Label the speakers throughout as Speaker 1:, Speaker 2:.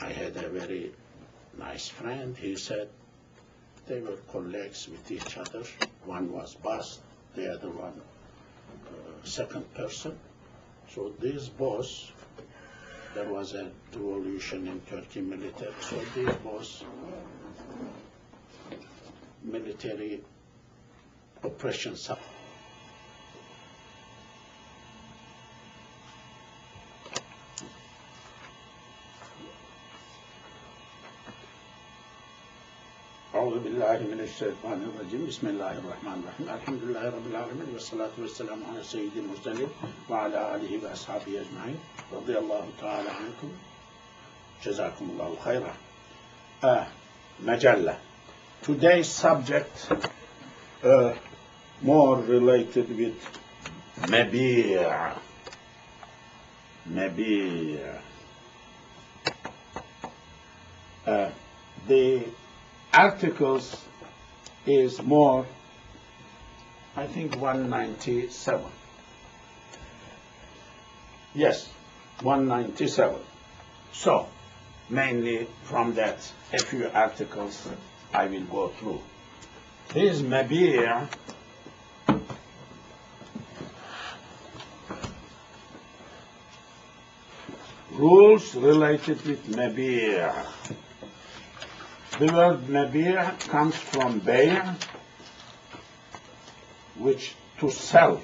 Speaker 1: I had a very nice friend. He said they were colleagues with each other. One was boss, the other one second person. So this boss, there was a revolution in Turkey military. So this boss, military operations. أعوذ بالله من الشيطان الرجيم بسم الله الرحمن الرحيم الحمد لله رب العالمين والصلاة والسلام على سيد المرسلين وعلى آله وأصحابه أجمعين رضي الله تعالى عنكم جزاكم الله خيرا. مجلة. Today's subject more related with مبيع. The articles is more, I think 197. Yes, 197. So, mainly from that, a few articles I will go through. This مبيع rules related with مبيع. The word مبيع comes from بيع, which to sell.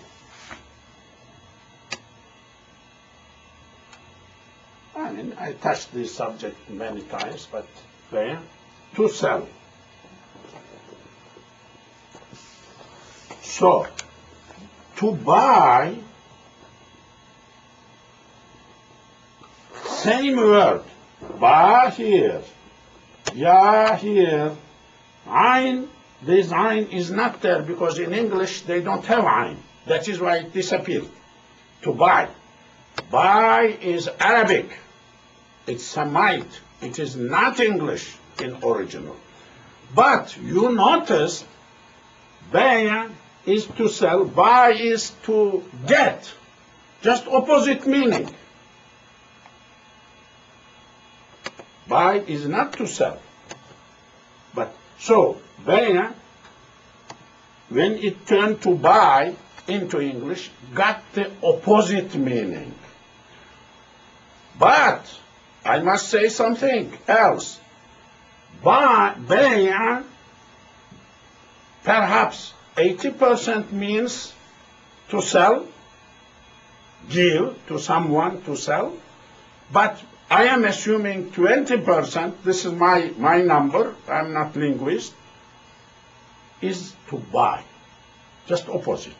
Speaker 1: I mean, I touched this subject many times, but بيع, to sell. So, to buy, same word, buy here, ya here, ayn, this ayn is not there because in English they don't have ayn. That is why it disappeared. To buy. Buy is Arabic. It's Semite. It is not English in original. But you notice, bay' is to sell, buy is to get. Just opposite meaning. Buy is not to sell. But so, bay', when it turned to buy into English, got the opposite meaning. But I must say something else. Bay' perhaps 80% means to sell, give to someone to sell, but I am assuming 20%, this is my number, I'm not linguist, is to buy, just opposite.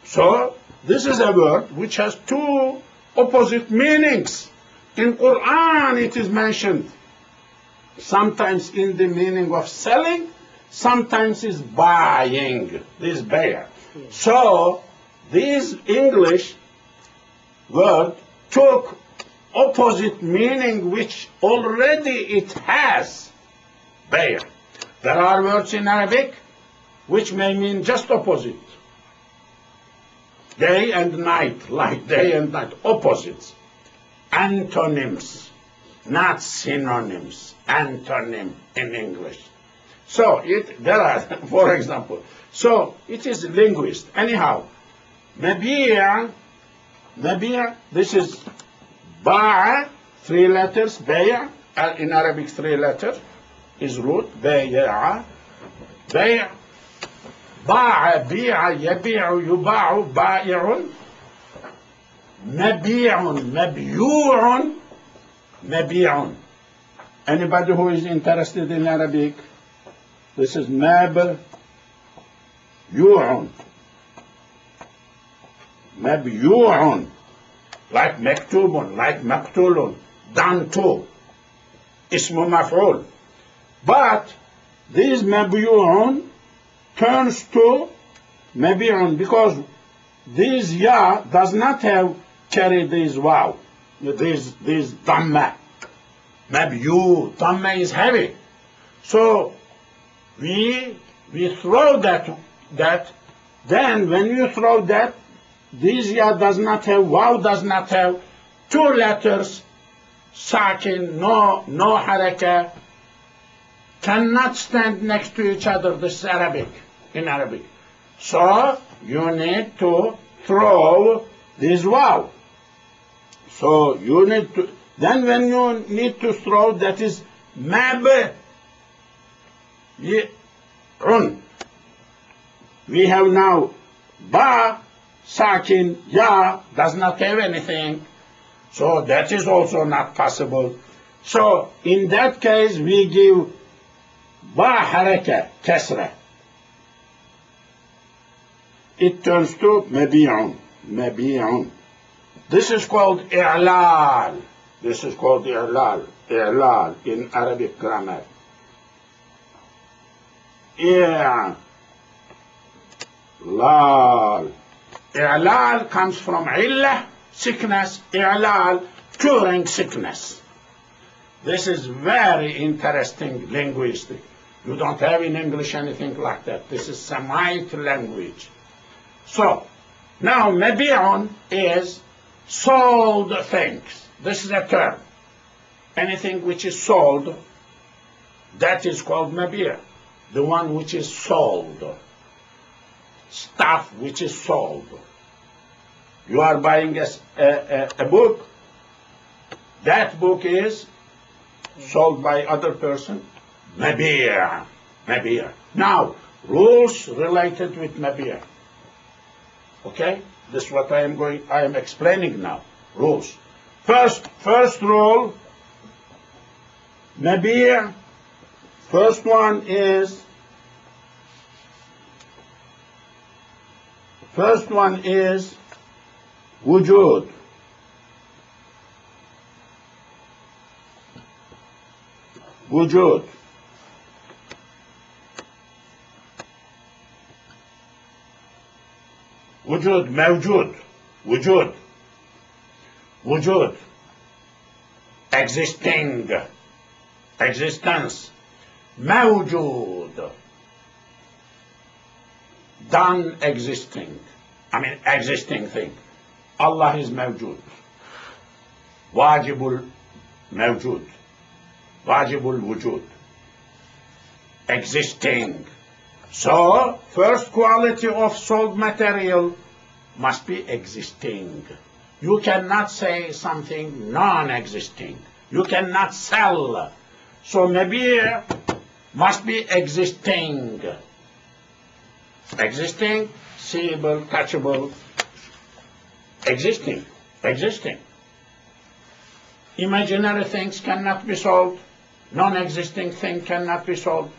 Speaker 1: So, this is a word which has two opposite meanings. In Quran it is mentioned, sometimes in the meaning of selling, sometimes is buying, this bay'. So, this English word took opposite meaning which already it has, bay'. There are words in Arabic which may mean just opposite. Day and night, like day and night, opposites. Antonyms, not synonyms, antonym in English. So, there are, for example, so it is linguist. Anyhow, مبيع, this is باع, 3 letters, بيع, in Arabic 3 letters, is root, بيع, بيع, باع, بيع, يبيع, يباع, بائع, مبيع, مبيوع, مبيع. Anybody who is interested in Arabic, this is مبيوع, مبيوع, like مكتوب, like مقتول, done to, اسم مفعول. But this مبيوع turns to مبيع because this ya does not have carry this wow, this dhamma. Mabyu, dhamma is heavy. So we throw that, then when you throw that, this ya does not have, wow does not have 2 letters sakin, no haraka, cannot stand next to each other. This is Arabic, in Arabic. So you need to throw this waw. So you need to, then when you need to throw, that is mab, run. We have now ba, sakin, ya, does not have anything. So that is also not possible. So in that case, we give ba haraka, kasra. It turns to mabi'un, mabi'un. This is called i'lal. This is called i'lal, i'lal in Arabic grammar. I'lal. I'lal comes from illah, sickness, i'lal, curing sickness. This is very interesting linguistic. You don't have in English anything like that. This is Semite language. So, now mabi'un is sold things. This is a term. Anything which is sold, that is called mabi'. The one which is sold. Stuff which is sold. You are buying a book. That book is sold by other person. Mabi'. Mabi'. Now, rules related with mabi'. Okay? This is what I am explaining now. Rules. First rule, mabi'. First one is wujud. Wujud. Wujud, mawjud. Wujud. Wujud. Existing. Existence. Mawjud. Done existing. I mean existing thing. Allah is mawjud. Wajibul mawjud. Wajibul wujud. Existing. So, first quality of sold material must be existing. You cannot say something non-existing. You cannot sell. So maybe must be existing. Existing, seeable, touchable. Existing. Existing. Imaginary things cannot be sold. Non-existing thing cannot be sold.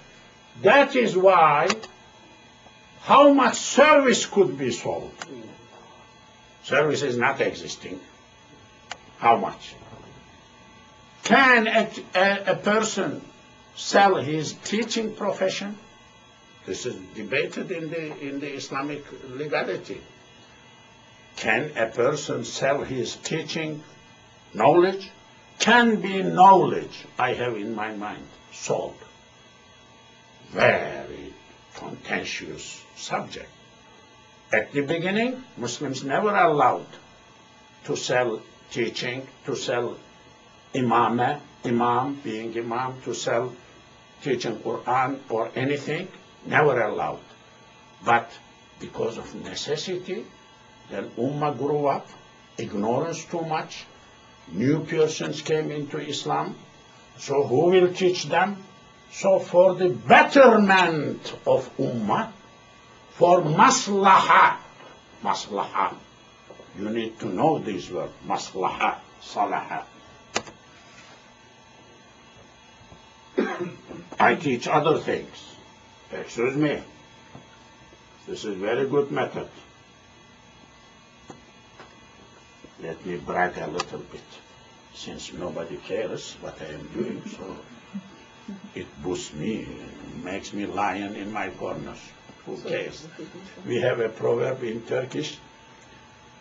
Speaker 1: That is why how much service could be sold? Service is not existing. How much? Can a person sell his teaching profession? This is debated in the Islamic legality. Can a person sell his teaching knowledge? Can be knowledge, I have in my mind, sold. Very contentious subject. At the beginning, Muslims never allowed to sell teaching, to sell imam being imam, to sell teaching Quran or anything, never allowed. But because of necessity, then Ummah grew up, ignorance too much, new persons came into Islam, so who will teach them? So for the betterment of Ummah, for maslaha, you need to know these words, maslaha, salaha. I teach other things. Excuse me. This is very good method. Let me brag a little bit, since nobody cares what I am doing, so it boosts me, makes me lion in my corners. Who cares? We have a proverb in Turkish,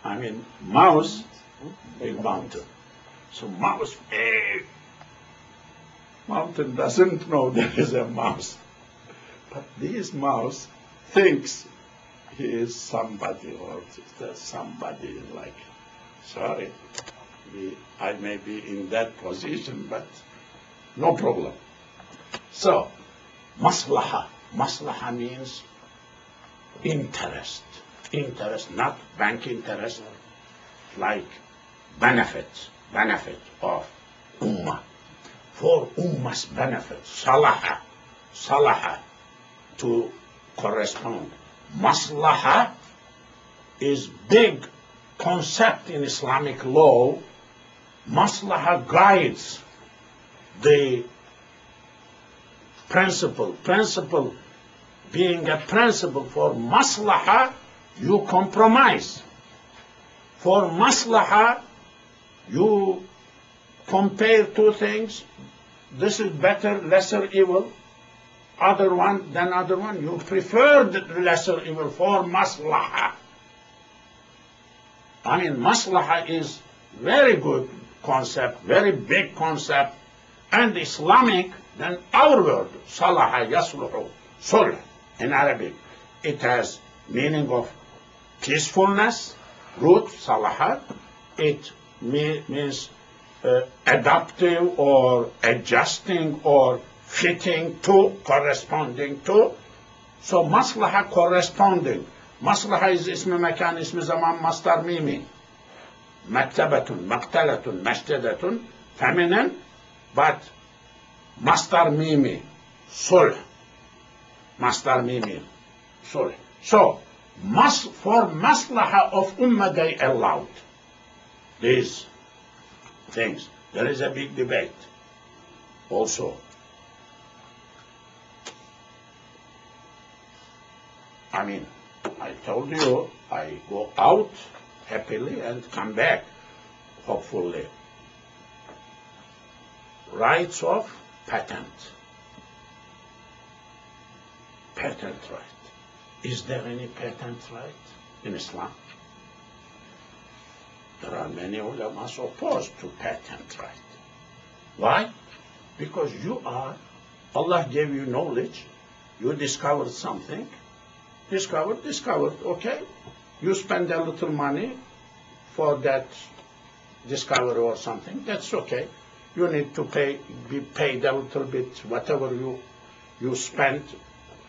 Speaker 1: I mean, mouse, big mountain. So mouse, mountain doesn't know there is a mouse. But this mouse thinks he is somebody, or there's somebody like, sorry, I may be in that position, but no problem. So, maslaha. Maslaha means interest. Interest, not bank interest, like benefit of ummah. For ummah's benefit, salaha, to correspond. Maslaha is big concept in Islamic law. Maslaha guides the principle being a principle. For maslaha, you compromise. For maslaha, you compare two things. This is better, lesser evil. Other one than other one. You prefer the lesser evil for maslaha. I mean, maslaha is very good concept, very big concept, and Islamic. Then our word, salaha yasluhu, sulh in Arabic, it has meaning of peacefulness, root, salaha. It means adaptive or adjusting or fitting to, corresponding to. So maslaha, corresponding. Maslaha is ism mekan, ism zaman, mastar mimi. Maktabatun, maktalatun, mashtadatun, feminine, but mastar mimi, sulh. Mastar mimi, sulh. So, for maslaha of ummah, they allowed these things. There is a big debate also. I mean, I told you, I go out happily and come back, hopefully. Rights of patent. Patent right. Is there any patent right in Islam? There are many ulamas opposed to patent right. Why? Because Allah gave you knowledge, you discovered something, discovered, okay. You spend a little money for that discovery or something, that's okay. You need to be paid a little bit, whatever you spend,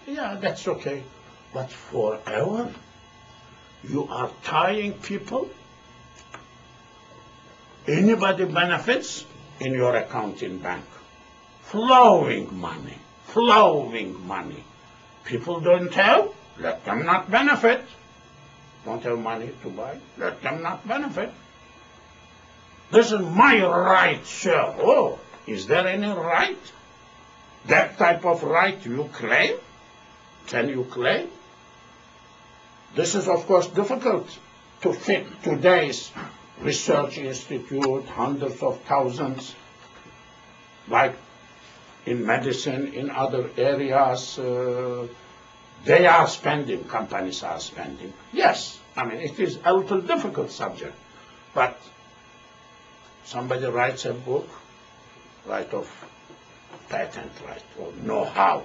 Speaker 1: yeah, that's okay. But forever, you are tying people. Anybody benefits in your account in bank. Flowing money. People don't have, let them not benefit. Don't have money to buy, let them not benefit. This is my right, sir. Oh, is there any right? That type of right you claim? Can you claim? This is, of course, difficult to fit today's research institute, hundreds of thousands, like in medicine, in other areas, they are spending, companies are spending. Yes, I mean, it is a little difficult subject, but somebody writes a book, right of patent right, or know-how,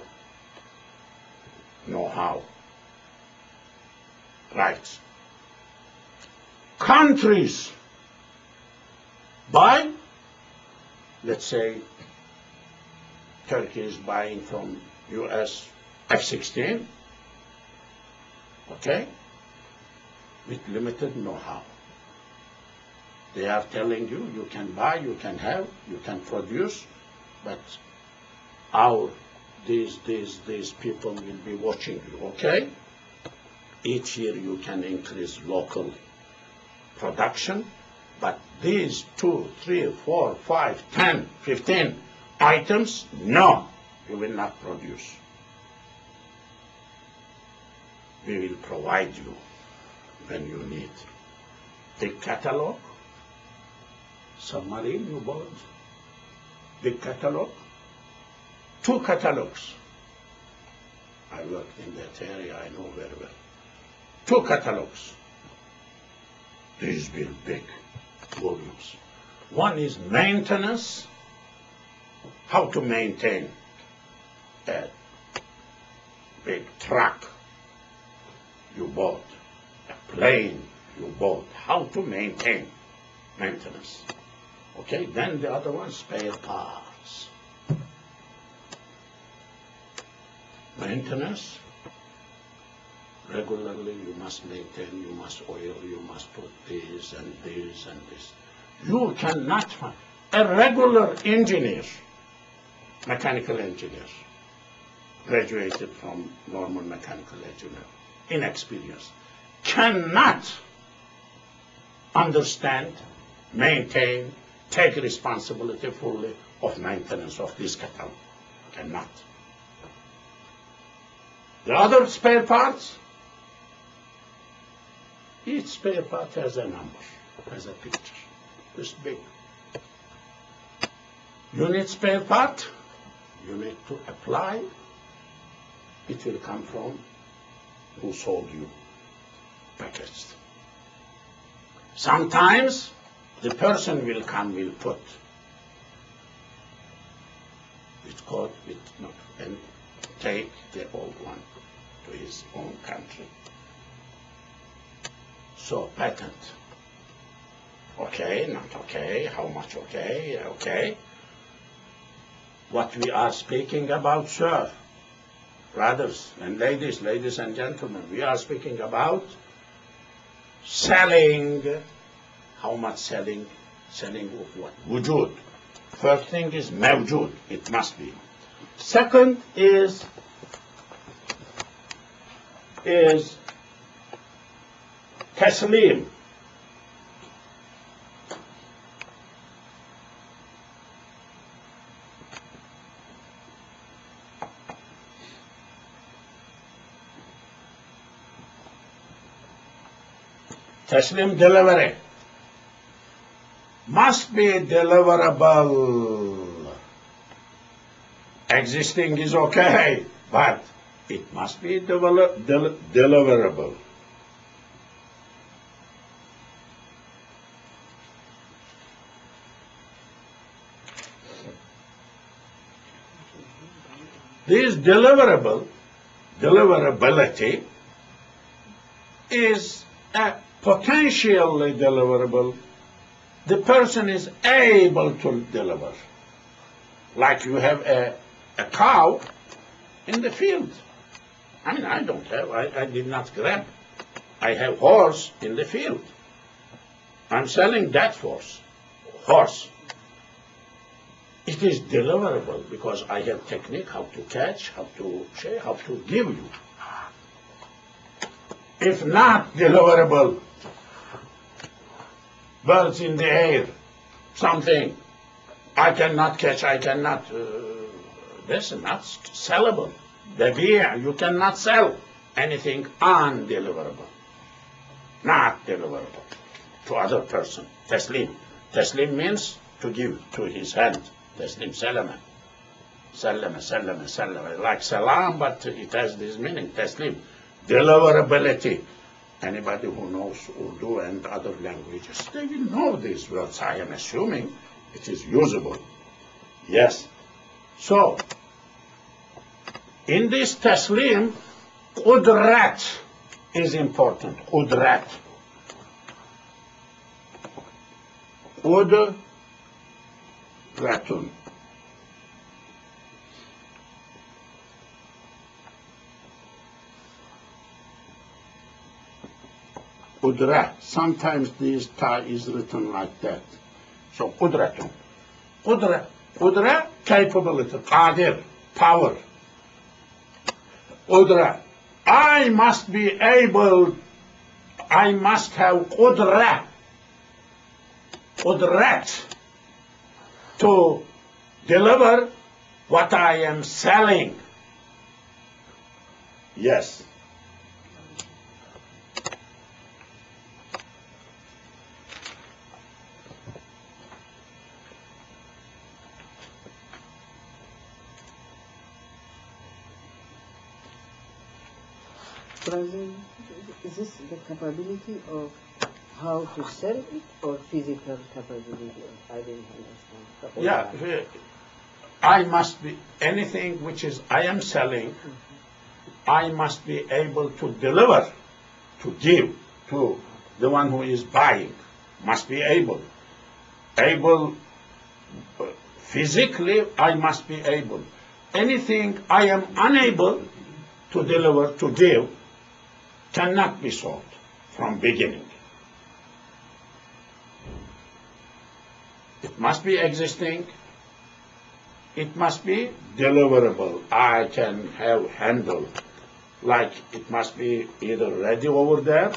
Speaker 1: rights. Countries buy, let's say, Turkey is buying from US F-16, okay, with limited know-how. They are telling you, you can buy, you can have, you can produce, but these people will be watching you, okay? Each year you can increase local production, but these 2, 3, 4, 5, 10, 15 items, no, you will not produce. We will provide you when you need. Big catalog, submarine you bought, big catalog, 2 catalogs. I worked in that area, I know very well. 2 catalogs. These will big volumes. One is maintenance, how to maintain a big truck you bought, a plane you bought, how to maintain, maintenance. Okay, then the other one, spare parts. Maintenance. Regularly you must maintain, you must oil, you must put this and this and this. You cannot find a regular engineer, mechanical engineer, graduated from normal mechanical engineer, inexperienced, cannot understand, maintain, take responsibility fully of maintenance of this catalog. Cannot. The other spare parts, each spare part has a number, has a picture, this big. You need spare part, you need to apply, it will come from who sold you packaged. Sometimes the person will come, will put with code, with not, and take the old one to his own country. So patent. Okay, not okay, how much okay, okay. What we are speaking about, sir, brothers and ladies and gentlemen, we are speaking about selling. How much selling? Selling of what? Wujud. First thing is mawjud, it must be. Second is taslim. Taslim, delivery. Must be deliverable. Existing is okay, but it must be deliverable. This deliverability is a potentially deliverable. The person is able to deliver. Like you have a cow in the field. I mean, I don't have, I did not grab. I have horse in the field. I'm selling that horse. It is deliverable because I have technique how to catch, how to share, how to give you. If not deliverable, birds in the air, something, I cannot catch, I cannot, this is not sellable. The beer, you cannot sell anything undeliverable, not deliverable to other person. Taslim. Taslim means to give to his hand. Taslim, salama. Salama. Like salam, but it has this meaning, taslim. Deliverability. Anybody who knows Urdu and other languages, they will know these words. I am assuming it is usable. Yes. So, in this taslim, qudrat is important. Qudratun. Qudra. Sometimes this ta is written like that. So qudratun. Qudra, capability, qadir, power. Qudra. I must be able, I must have qudra, qudrat, to deliver what I am selling. Yes.
Speaker 2: Is this the capability of how to sell it or physical capability? I didn't understand.
Speaker 1: Yeah, I must be, anything which is I am selling, I must be able to deliver, to give to the one who is buying. Must be able physically I must be able. Anything I am unable to deliver, to give, cannot be sold from beginning. It must be existing. It must be deliverable. I can have handle. Like it must be either ready over there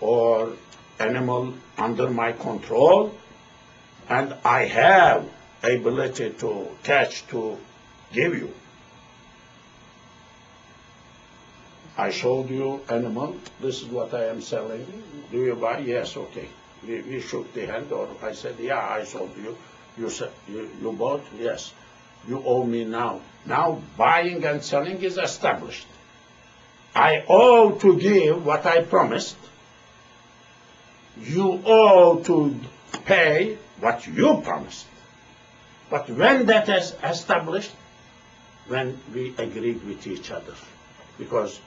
Speaker 1: or animal under my control, and I have ability to catch, to give you. I showed you animal, this is what I am selling. Do you buy? Yes, okay. We shook the hand, or I said, yeah, I sold you. You said, you bought? Yes. You owe me now. Now buying and selling is established. I owe to give what I promised. You owe to pay what you promised. But when that is established, when we agreed with each other. Because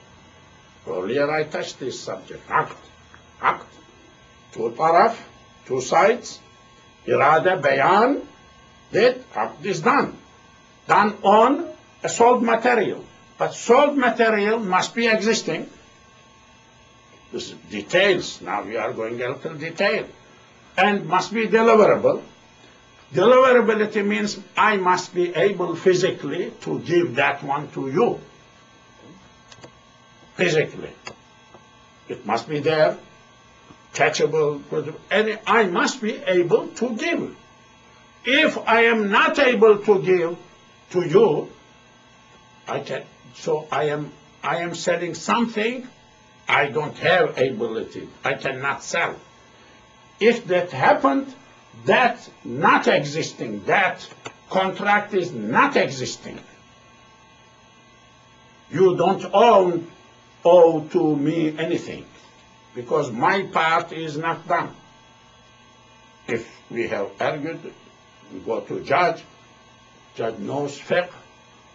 Speaker 1: earlier I touched this subject. Aqd. Two taraf, two sides, irada, bayan, that aqd is done. Done on a sold material. But sold material must be existing. This is details. Now we are going a little detail. And must be deliverable. Deliverability means I must be able physically to give that one to you. Physically. It must be there, catchable, and I must be able to give. If I am not able to give to you, I am selling something I don't have ability. I cannot sell. If that happened, that not existing, that contract is not existing. You don't owe to me anything, because my part is not done. If we have argued, we go to judge knows fiqh.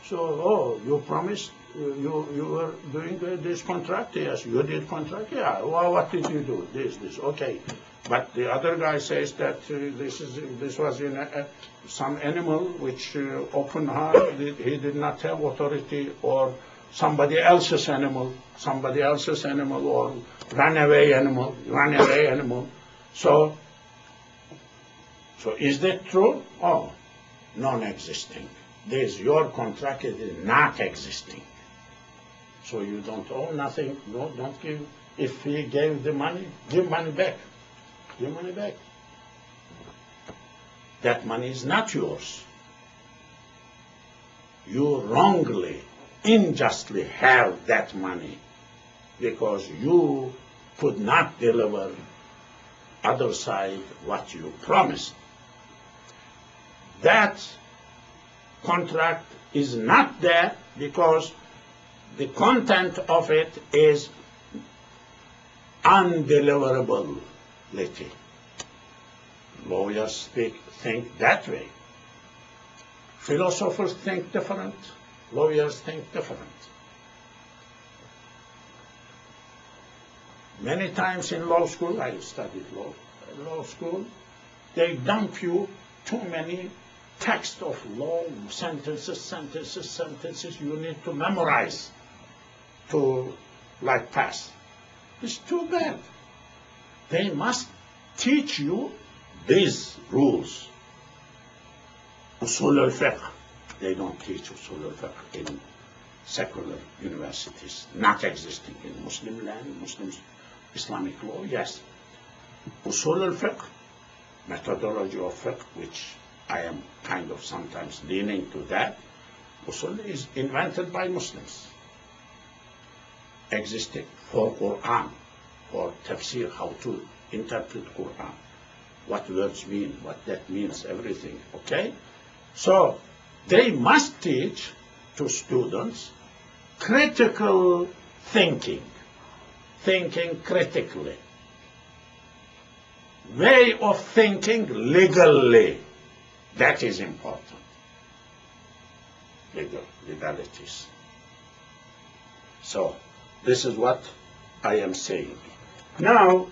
Speaker 1: So, you promised, you were doing this contract? Yes, you did contract? Yeah, well, what did you do? This, okay. But the other guy says that this was in some animal which open heart, he did not have authority, or somebody else's animal, or runaway animal. So is that true? Oh, non-existing. This, your contract is not existing. So you don't owe nothing, no, don't give. If he gave the money, give money back. Give money back. That money is not yours. You wrongly, unjustly have that money because you could not deliver other side what you promised. That contract is not there because the content of it is undeliverability. Lawyers think that way. Philosophers think different. Lawyers think different. Many times in law school, I studied law. In law school, they dump you too many texts of law, sentences. You need to memorize to pass. It's too bad. They must teach you these rules. Usul al-fiqh. They don't teach usul al-fiqh in secular universities, not existing in Muslim land, Muslims, Islamic law, yes. Usul al-fiqh, methodology of fiqh, which I am kind of sometimes leaning to that. Usul is invented by Muslims. Existed for Quran, for tafsir, how to interpret Quran, what words mean, what that means, everything, okay? So they must teach to students critical thinking critically, way of thinking legally. That is important. Legalities. So this is what I am saying. Now,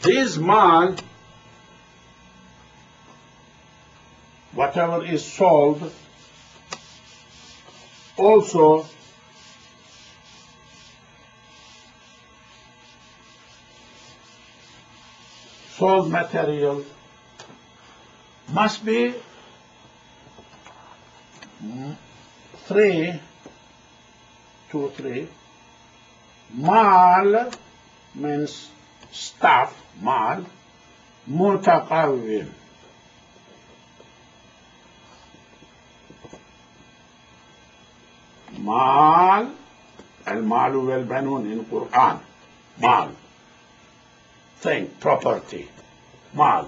Speaker 1: this mal whatever is sold also sold material must be 3 2 3 mal means stuff mal متقوم مال المال والبنون in Quran مال thing property مال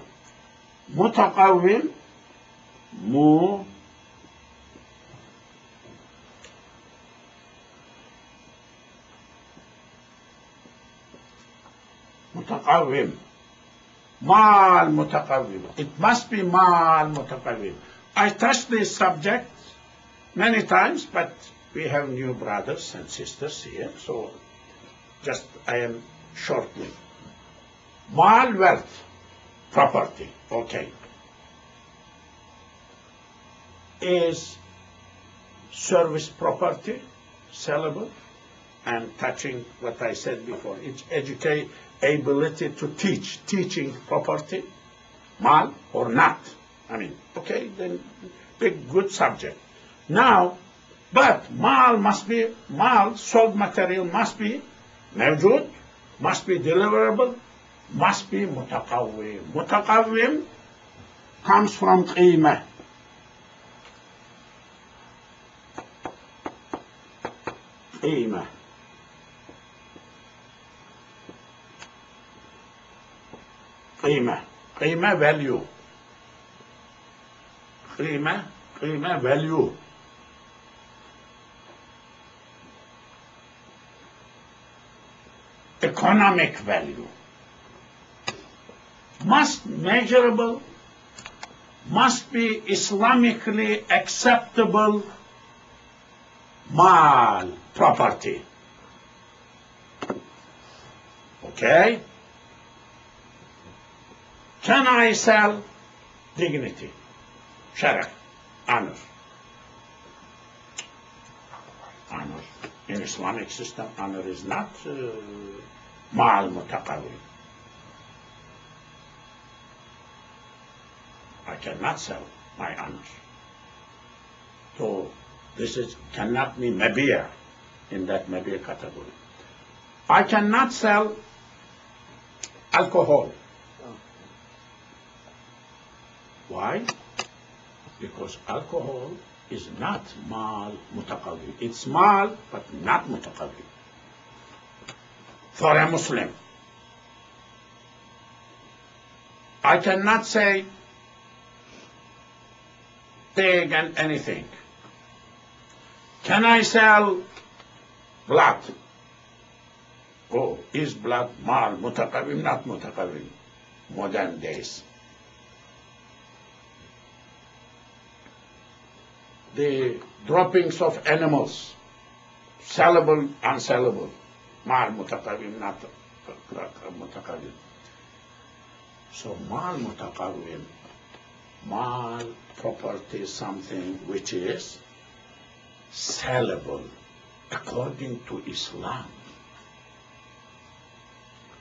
Speaker 1: متقوم متقوم مال متقوم. It must be مال متقوم. I touched this subject many times, but we have new brothers and sisters here, so just I am shortening. Mal, wealth, property, okay, is service property, sellable, and touching what I said before, it's educate, ability to teach, teaching property, mal or not. I mean, okay, then big, good subject. Now, but mal must be, mal, sold material must be mawjud, must be deliverable, must be mutaqawwim. Mutaqawwim comes from qimah. Qimah. Qimah. Qimah value. Qimah value. Economic value. Must measurable, must be Islamically acceptable mal, property. Okay? Can I sell dignity, sharaf, honor? Honor. In Islamic system, honor is not mal mutaqawwim. I cannot sell my honor. So this is cannot be mabia in that mabia category. I cannot sell alcohol. Why? Because alcohol is not mal mutaqawwim. It's mal, but not mutaqawwim. For a Muslim, I cannot say pig and anything. Can I sell blood? Oh, is blood mal mutaqawwim, not mutaqawwim? Modern days. The droppings of animals, sellable, unsellable, mal mutaqawwim, not mutaqawwim. So mal mutaqawwim, mal property is something which is sellable according to Islam.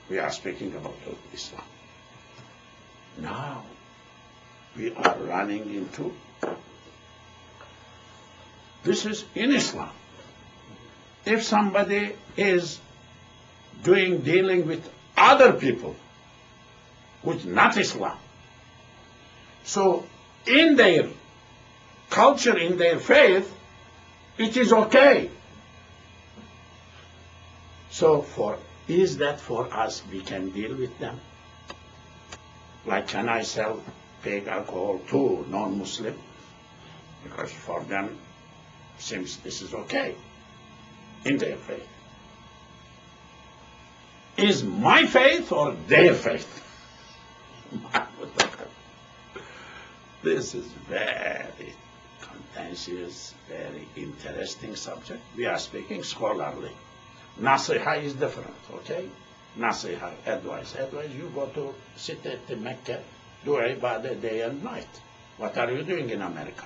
Speaker 1: We are speaking about Islam. Now we are running into this is in Islam. If somebody is dealing with other people, which not Islam, so in their culture, in their faith, it is okay. So is that for us we can deal with them? Like, can I sell pig alcohol to non-Muslim? Because for them, seems this is okay in their faith. Is my faith or their faith? This is very contentious, very interesting subject. We are speaking scholarly. Nasiha is different, okay? Nasiha, advice. Advice, you go to sit at the Mecca, do ibadah day and night. What are you doing in America?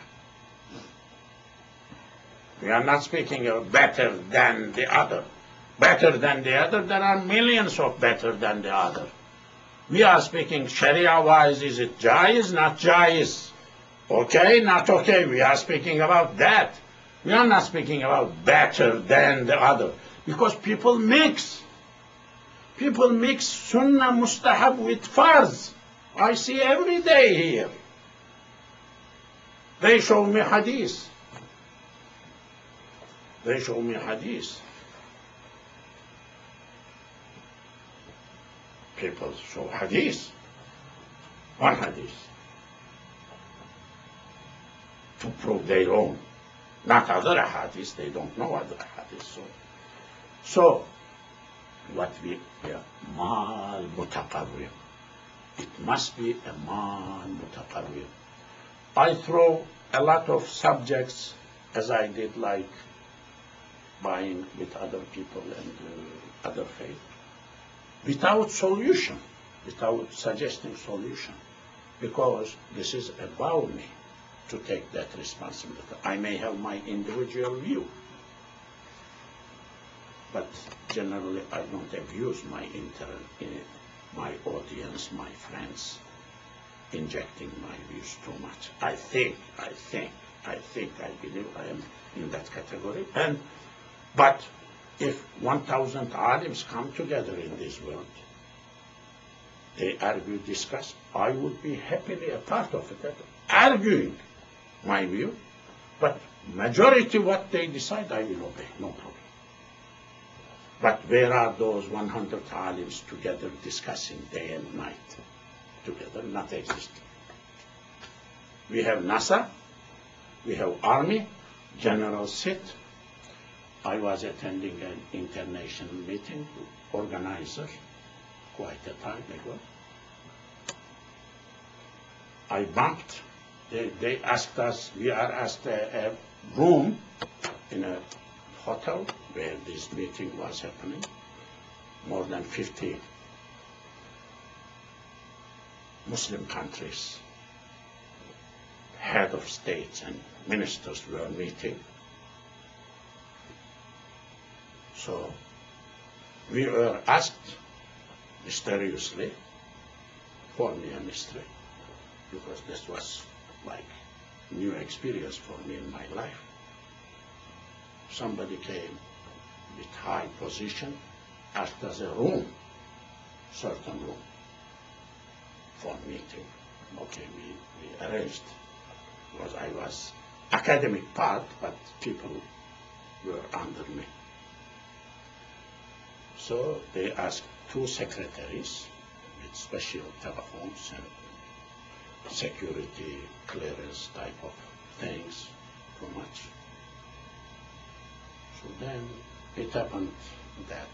Speaker 1: We are not speaking of better than the other. Better than the other, there are millions of better than the other. We are speaking Sharia-wise, is it jaiz, not jaiz? Okay, not okay. We are speaking about that. We are not speaking about better than the other. Because people mix. People mix sunnah mustahab with farz. I see every day here. They show me hadith. They show me hadith. People show hadith. One hadith. To prove their own. Not other hadiths. They don't know other hadiths. So what we mal mutaqarrib. It must be a mal mutaqarrib. I throw a lot of subjects as I did, like buying with other people and other faith, without solution, without suggesting solution, because this is above me to take that responsibility. I may have my individual view, but generally I don't abuse my my audience, my friends, injecting my views too much. I believe I am in that category. But if 1,000 alims come together in this world, they argue, discuss, I would be happily a part of it, arguing my view, but majority what they decide, I will obey, no problem. But where are those 100 alims together discussing day and night together? Not existing. We have NASA, we have Army, General sit. I was attending an international meeting, organizer, quite a time ago. I bumped. They asked us, we are asked a room in a hotel where this meeting was happening. More than 50 Muslim countries, head of states and ministers were meeting. So we were asked mysteriously, for me a mystery, because this was like new experience for me in my life. Somebody came with high position, asked us a room, certain room, for meeting. Okay, we arranged, because I was academic part, but people were under me. So they asked 2 secretaries with special telephones and security clearance type of things, too much. So then it happened that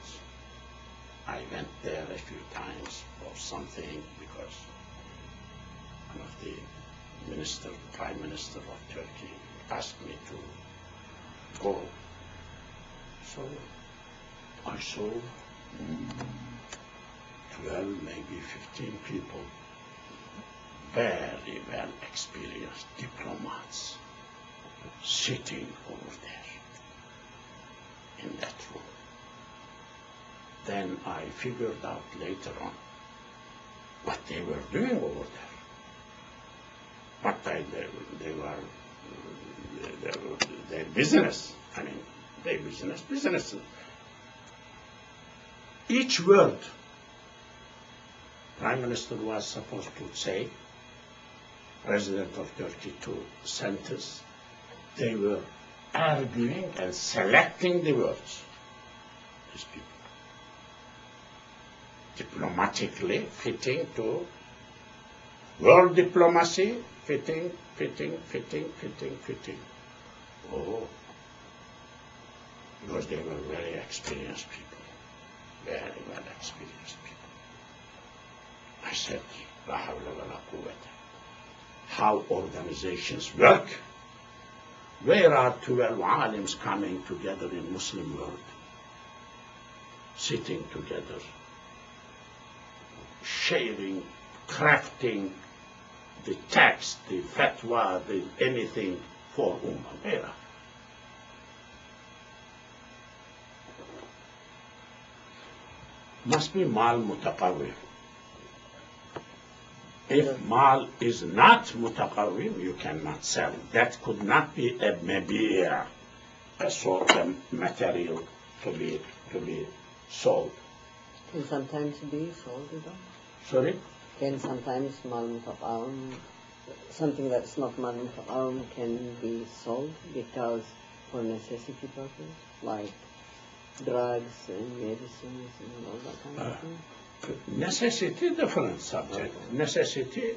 Speaker 1: I went there a few times for something, because one of the Prime Minister of Turkey asked me to go. So I saw 12, maybe 15 people, very well experienced diplomats, sitting over there in that room. Then I figured out later on what they were doing over there. What they were, their business. I mean, their business. Each word Prime Minister was supposed to say, President of Turkey to sentence, they were arguing and selecting the words, these people. Diplomatically fitting to world diplomacy, fitting. Oh, because they were very experienced people, very well experienced people. I said, La hawla wa la quwwata. How organizations work. Where are 12 alims coming together in Muslim world, sitting together, sharing, crafting the text, the fatwa, the anything for Ummah. Must be mal mutaqawwim. If mal is not mutaqawwim, you cannot sell. That could not be a mabia, a sort of material to be sold.
Speaker 2: Can sometimes be sold, though?
Speaker 1: Sorry?
Speaker 2: Can sometimes something that's not mal mutaqawwim can be sold because for necessity purpose, like drugs and medicines and all that kind of thing?
Speaker 1: Necessity, different subject. Necessity,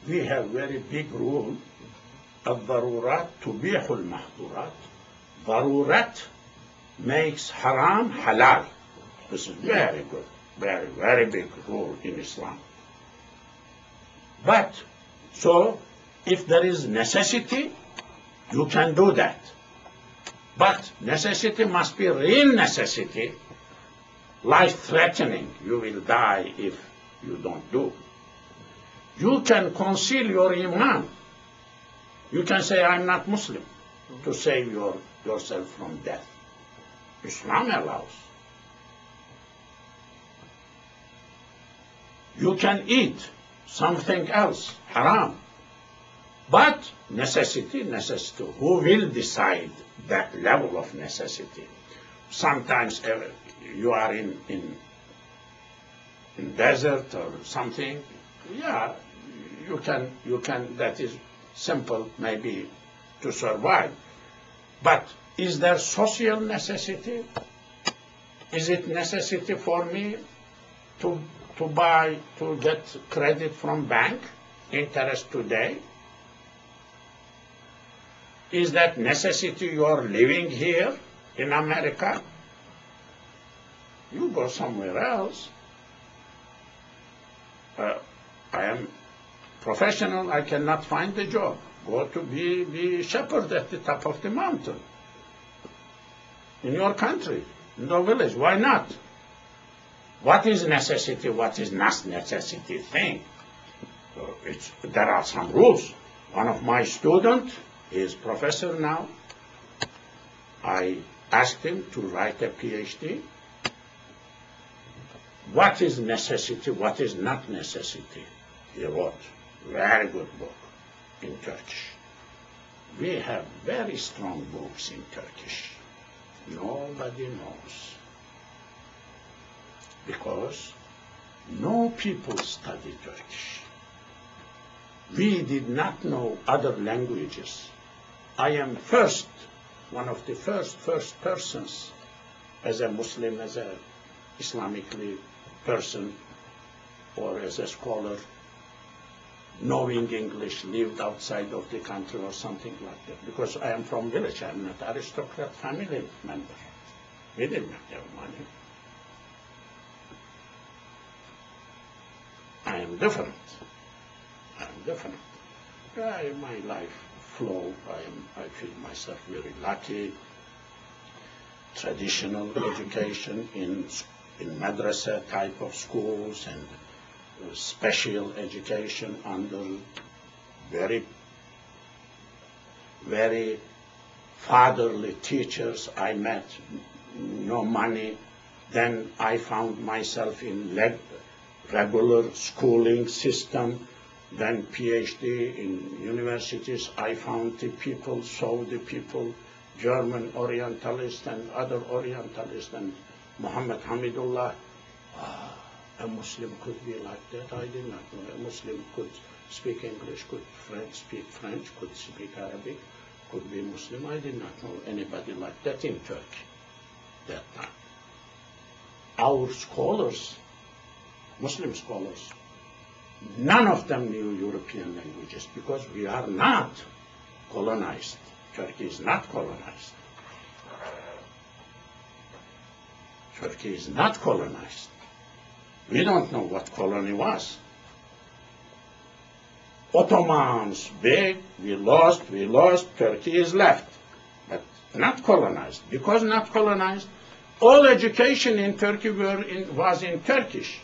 Speaker 1: we have very big rule. الضرورات تبيح المحظورات. ضرورات makes haram halal. This is very good, very, very big rule in Islam. But, so, if there is necessity, you can do that. But necessity must be real necessity, life-threatening. You will die if you don't do. You can conceal your iman. You can say, I'm not Muslim, to save yourself from death. Islam allows. You can eat something else, haram. But necessity. Who will decide that level of necessity? Sometimes you are in desert or something. Yeah, you can. That is simple, maybe, to survive. But is there social necessity? Is it necessity for me to get credit from bank, interest today? Is that necessity you are living here in America? You go somewhere else. I am professional, I cannot find a job. Go to be shepherd at the top of the mountain. In your country, in the village, why not? What is necessity, what is not necessity thing? There are some rules. One of my students, he is professor now. I asked him to write a PhD. What is necessity, what is not necessity? He wrote a very good book in Turkish. We have very strong books in Turkish. Nobody knows. Because no people study Turkish. We did not know other languages. I am one of the first persons as a Muslim, as a Islamically person, or as a scholar, knowing English, lived outside of the country or something like that. Because I am from village, I am not aristocrat family member. We did not have money. I am different. My life flow, I feel myself very lucky. Traditional education in madrasa type of schools and special education under very, very fatherly teachers I met, no money. Then I found myself in regular schooling system, then PhD in universities. I found the people, saw the people, German Orientalists and other Orientalists, and Muhammad Hamidullah. A Muslim could be like that. I did not know. A Muslim could speak English, could speak French, could speak Arabic, could be Muslim. I did not know anybody like that in Turkey that time. Our scholars, Muslim scholars, none of them knew European languages because we are not colonized. Turkey is not colonized. Turkey is not colonized. We don't know what colony was. Ottomans, big, we lost, Turkey is left. But not colonized. Because not colonized, all education in Turkey was in Turkish.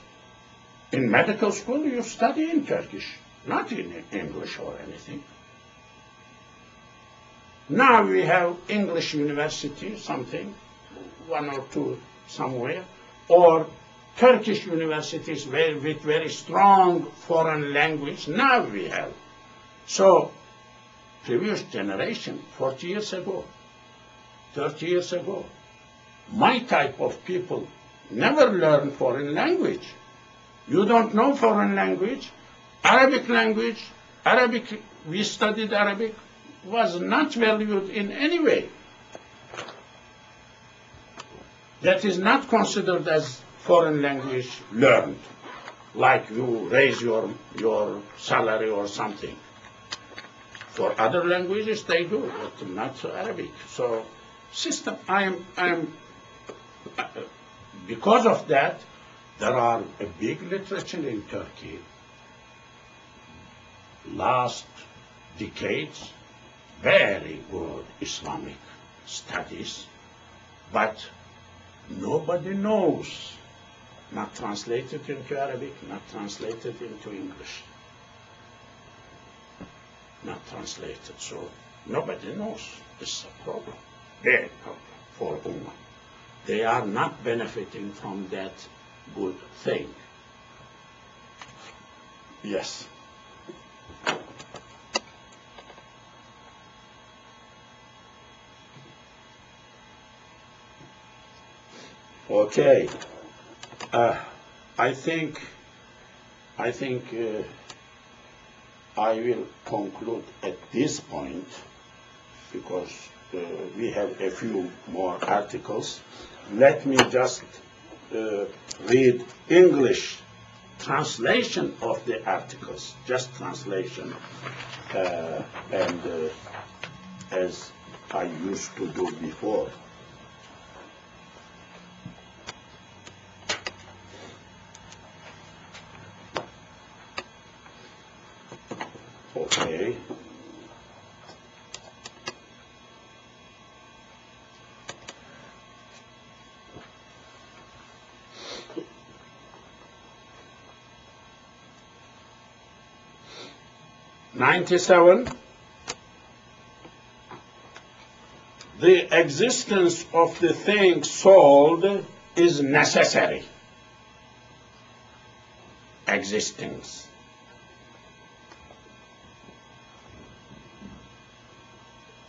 Speaker 1: In medical school, you study in Turkish. not in English or anything. Now we have English university, something, one or two somewhere, or Turkish universities with very strong foreign language. Now we have. So, previous generation, 40 years ago, 30 years ago, my type of people never learned foreign language. You don't know foreign language, Arabic, we studied Arabic, was not valued in any way. That is not considered as foreign language learned, like you raise your salary or something. For other languages they do, but not Arabic. So, system, because of that, there are a big literature in Turkey. Last decades, very good Islamic studies, but nobody knows. Not translated into Arabic, not translated into English. Not translated, so nobody knows. This is a problem, big problem for Ummah. They are not benefiting from that good thing. Yes. Okay. I think I will conclude at this point because we have a few more articles. Let me just read English translation of the articles, just translation, and as I used to do before. Okay. '97. The existence of the thing sold is necessary. Existence.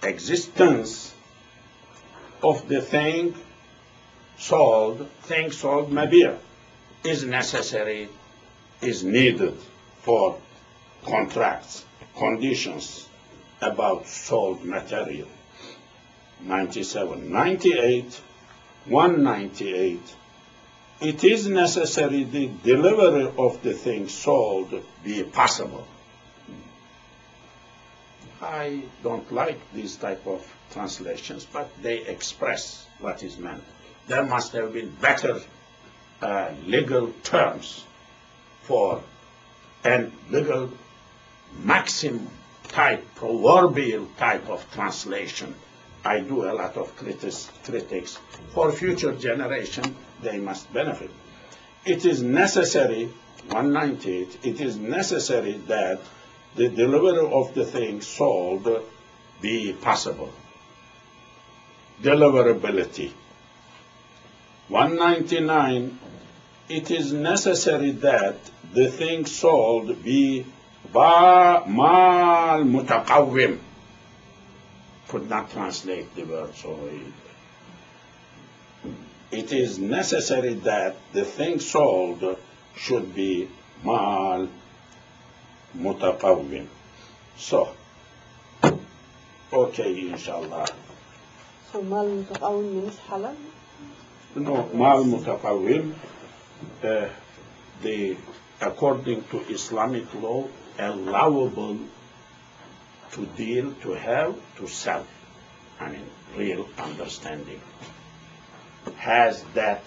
Speaker 1: Existence of the thing sold, mabir, is necessary, is needed for contracts, conditions about sold material. 97. 98, 198, it is necessary the delivery of the thing sold be possible. I don't like these type of translations, but they express what is meant. There must have been better legal terms for and legal maxim type, proverbial type of translation. I do a lot of critics. For future generation, they must benefit. It is necessary, 198, it is necessary that the delivery of the thing sold be possible. Deliverability. 199, it is necessary that the thing sold be mal mutaqawwim. Could not translate the word, so it is necessary that the thing sold should be mal mutaqawwim. So, okay, inshallah.
Speaker 2: So mal mutaqawwim means halal?
Speaker 1: No, mal mutaqawwim, according to Islamic law, allowable to deal, to have, to sell. I mean, real understanding. Has that